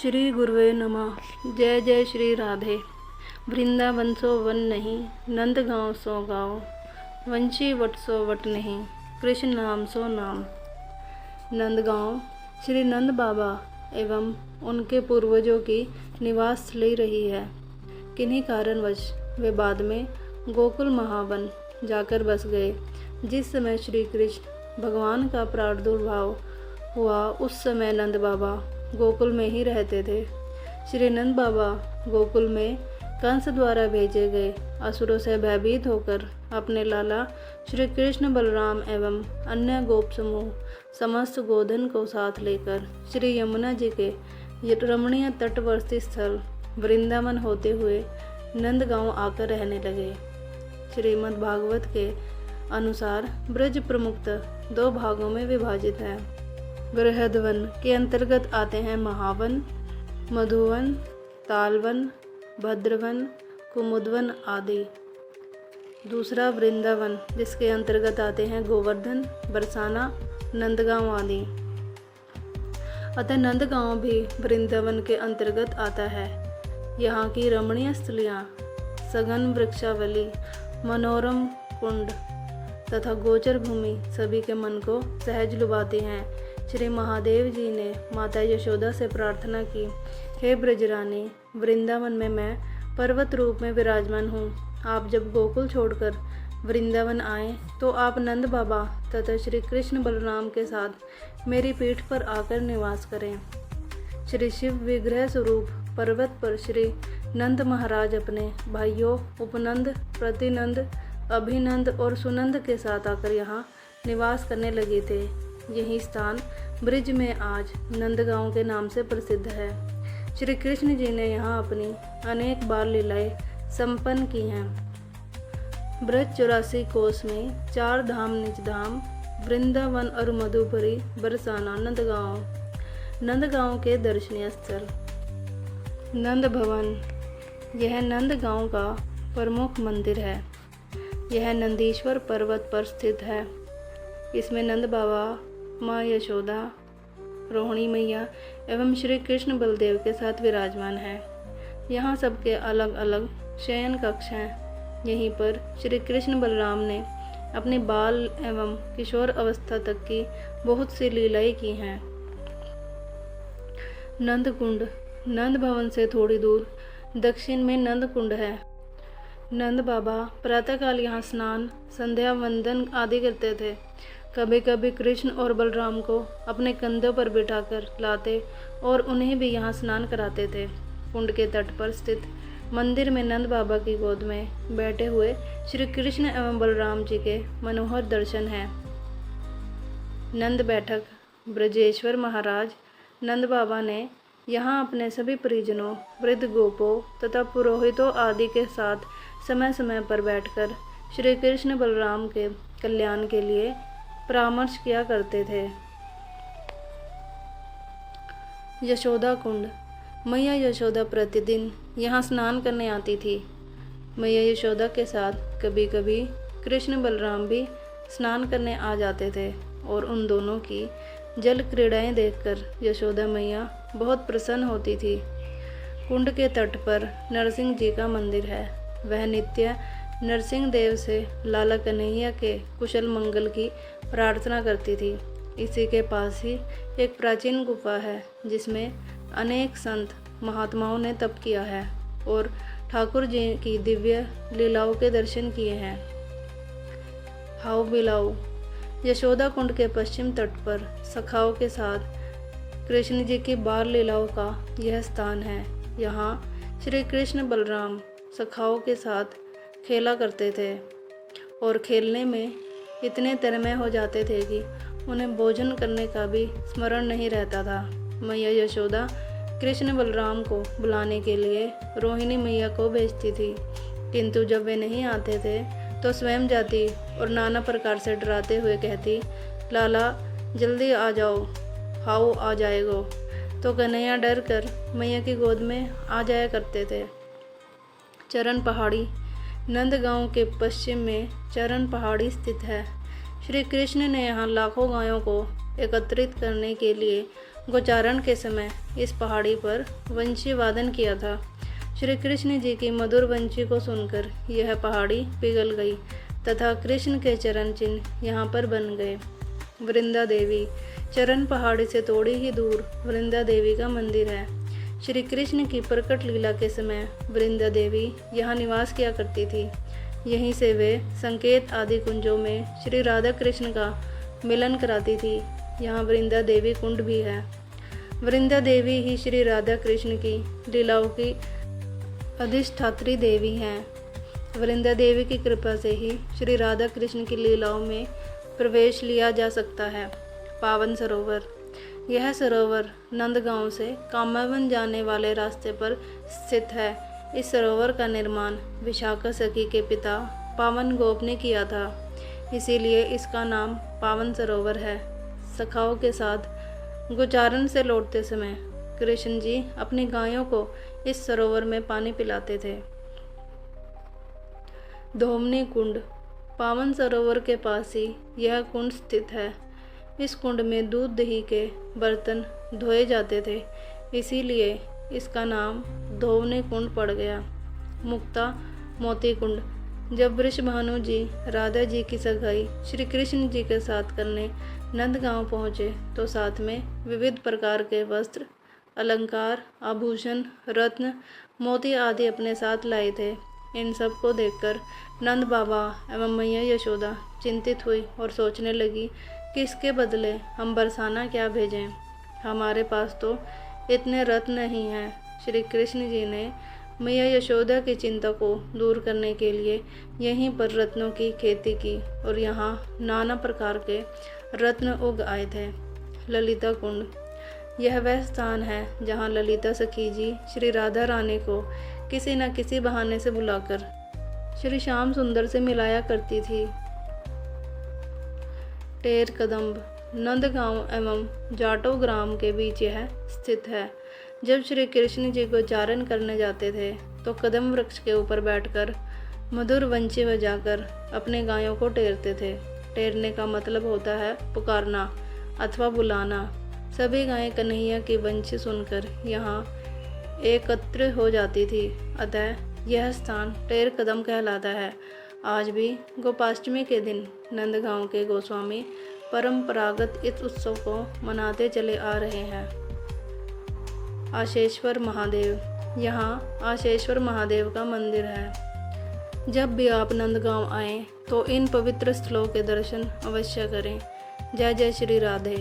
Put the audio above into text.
श्री गुरुवे नमः। जय जय श्री राधे। वृंदावन सो वन नहीं, नंद गाँव सो गाँव। वंशी वट सो वट नहीं, कृष्ण नाम सो नाम। नंदगांव श्री नंद बाबा एवं उनके पूर्वजों की निवास स्थली रही है। किन्हीं कारणवश वे बाद में गोकुल महावन जाकर बस गए। जिस समय श्री कृष्ण भगवान का प्रादुर्भाव हुआ उस समय नंद बाबा गोकुल में ही रहते थे। श्री नंद बाबा गोकुल में कंस द्वारा भेजे गए असुरों से भयभीत होकर अपने लाला श्री कृष्ण बलराम एवं अन्य गोप समूह समस्त गोधन को साथ लेकर श्री यमुना जी के रमणीय तटवर्ती स्थल वृंदावन होते हुए नंदगांव आकर रहने लगे। श्रीमद् भागवत के अनुसार ब्रज प्रमुखतः दो भागों में विभाजित है। बृहदवन के अंतर्गत आते हैं महावन, मधुवन, तालवन, भद्रवन, कुमुदवन आदि। दूसरा वृंदावन जिसके अंतर्गत आते हैं गोवर्धन, बरसाना, नंदगांव आदि। अतः नंदगांव भी वृंदावन के अंतर्गत आता है। यहाँ की रमणीय स्थलियाँ, सघन वृक्षावली, मनोरम कुंड तथा गोचर भूमि सभी के मन को सहज लुभाती हैं। श्री महादेव जी ने माता यशोदा से प्रार्थना की, हे ब्रजरानी, वृंदावन में मैं पर्वत रूप में विराजमान हूँ। आप जब गोकुल छोड़कर वृंदावन आए तो आप नंद बाबा तथा श्री कृष्ण बलराम के साथ मेरी पीठ पर आकर निवास करें। श्री शिव विग्रह स्वरूप पर्वत पर श्री नंद महाराज अपने भाइयों उपनंद, प्रतिनंद, अभिनंद और सुनंद के साथ आकर यहाँ निवास करने लगे थे। यही स्थान ब्रिज में आज नंदगांव के नाम से प्रसिद्ध है। श्री कृष्ण जी ने यहाँ अपनी अनेक बाल लीलाएं संपन्न की हैं। ब्रज 84 कोस में 4 धाम निज धाम, वृंदावन और मधुपुरी, बरसाना, नंदगांव। नंदगांव के दर्शनीय स्थल नंद भवन, यह नंदगांव का प्रमुख मंदिर है। यह नंदीश्वर पर्वत पर स्थित है। इसमें नंद बाबा, माँ यशोदा, रोहिणी मैया एवं श्री कृष्ण बलदेव के साथ विराजमान है। यहाँ सबके अलग अलग शयन कक्ष हैं। यहीं पर श्री कृष्ण बलराम ने अपने बाल एवं किशोर अवस्था तक की बहुत सी लीलाएं की हैं। नंद कुंड, नंद भवन से थोड़ी दूर दक्षिण में नंद कुंड है। नंद बाबा प्रातःकाल यहाँ स्नान, संध्या वंदन आदि करते थे। कभी कभी कृष्ण और बलराम को अपने कंधों पर बिठाकर लाते और उन्हें भी यहाँ स्नान कराते थे। कुंड के तट पर स्थित मंदिर में नंद बाबा की गोद में बैठे हुए श्री कृष्ण एवं बलराम जी के मनोहर दर्शन हैं। नंद बैठक, ब्रजेश्वर महाराज नंद बाबा ने यहाँ अपने सभी परिजनों, वृद्ध गोपों तथा पुरोहितों आदि के साथ समय समय पर बैठकर श्री कृष्ण बलराम के कल्याण के लिए परामर्श किया करते थे। यशोदा कुंड, मैया यशोदा प्रतिदिन यहाँ स्नान करने आती थी। मैया यशोदा के साथ कभी कभी कृष्ण बलराम भी स्नान करने आ जाते थे और उन दोनों की जल क्रीड़ाएं देखकर यशोदा मैया बहुत प्रसन्न होती थी। कुंड के तट पर नरसिंह जी का मंदिर है। वह नित्य नरसिंह देव से लाला कन्हैया के कुशल मंगल की प्रार्थना करती थी। इसी के पास ही एक प्राचीन गुफा है जिसमें अनेक संत महात्माओं ने तप किया है और ठाकुर जी की दिव्य लीलाओं के दर्शन किए हैं। हाउ बिलाऊ, यशोदा कुंड के पश्चिम तट पर सखाओं के साथ कृष्ण जी की बाल लीलाओं का यह स्थान है। यहाँ श्री कृष्ण बलराम सखाओं के साथ खेला करते थे और खेलने में इतने तन्मय हो जाते थे कि उन्हें भोजन करने का भी स्मरण नहीं रहता था। मैया यशोदा कृष्ण बलराम को बुलाने के लिए रोहिणी मैया को भेजती थी, किंतु जब वे नहीं आते थे तो स्वयं जाती और नाना प्रकार से डराते हुए कहती, लाला जल्दी आ जाओ, हाउ आ जाएगो। तो कन्हैया डर कर मैया की गोद में आ जाया करते थे। चरण पहाड़ी, नंदगांव के पश्चिम में चरण पहाड़ी स्थित है। श्री कृष्ण ने यहाँ लाखों गायों को एकत्रित करने के लिए गोचारण के समय इस पहाड़ी पर वंशी वादन किया था। श्री कृष्ण जी की मधुर वंशी को सुनकर यह पहाड़ी पिघल गई तथा कृष्ण के चरण चिन्ह यहाँ पर बन गए। वृंदा देवी चरण पहाड़ी से थोड़ी ही दूर वृंदा देवी का मंदिर है। श्री कृष्ण की प्रकट लीला के समय वृंदा देवी यहाँ निवास किया करती थी। यहीं से वे संकेत आदि कुंजों में श्री राधा कृष्ण का मिलन कराती थी। यहाँ वृंदा देवी कुंड भी है। वृंदा देवी ही श्री राधा कृष्ण की लीलाओं की अधिष्ठात्री देवी हैं। वृंदा देवी की कृपा से ही श्री राधा कृष्ण की लीलाओं में प्रवेश लिया जा सकता है। पावन सरोवर यह सरोवर नंदगांव से कामावन जाने वाले रास्ते पर स्थित है। इस सरोवर का निर्माण विशाखा सखी के पिता पावन गोप ने किया था, इसीलिए इसका नाम पावन सरोवर है। सखाओं के साथ गोचारण से लौटते समय कृष्ण जी अपनी गायों को इस सरोवर में पानी पिलाते थे। धोमनी कुंड पावन सरोवर के पास ही यह कुंड स्थित है। इस कुंड में दूध दही के बर्तन धोए जाते थे, इसीलिए इसका नाम धोवनी कुंड पड़ गया। मुक्ता मोती कुंड जब वृषभानु जी राधा जी की सगाई श्री कृष्ण जी के साथ करने नंदगांव पहुँचे तो साथ में विविध प्रकार के वस्त्र, अलंकार, आभूषण, रत्न, मोती आदि अपने साथ लाए थे। इन सब को देखकर नंद बाबा एवं मैया यशोदा चिंतित हुई और सोचने लगी कि इसके बदले हम बरसाना क्या भेजें। हमारे पास तो इतने रत्न नहीं हैं। श्री कृष्ण जी ने मैया यशोदा की चिंता को दूर करने के लिए यहीं पर रत्नों की खेती की और यहाँ नाना प्रकार के रत्न उग आए थे। ललिता कुंड यह वह स्थान है जहाँ ललिता सखी जी श्री राधा रानी को किसी न किसी बहाने से बुलाकर श्री श्याम सुंदर से मिलाया करती थी। टेर कदम्ब नंदगांव एवं जाटो ग्राम के बीच यह स्थित है। जब श्री कृष्ण जी गोचारण करने जाते थे तो कदम वृक्ष के ऊपर बैठकर मधुर वंशी बजाकर अपने गायों को टेरते थे। टेरने का मतलब होता है पुकारना अथवा बुलाना। सभी गायें कन्हैया की वंशी सुनकर यहाँ एकत्र हो जाती थी, अतः यह स्थान टेर कदम कहलाता है। आज भी गोपाष्टमी के दिन नंदगांव के गोस्वामी परंपरागत इस उत्सव को मनाते चले आ रहे हैं। आशेश्वर महादेव यहाँ आशेश्वर महादेव का मंदिर है। जब भी आप नंदगांव आएं तो इन पवित्र स्थलों के दर्शन अवश्य करें। जय जय श्री राधे।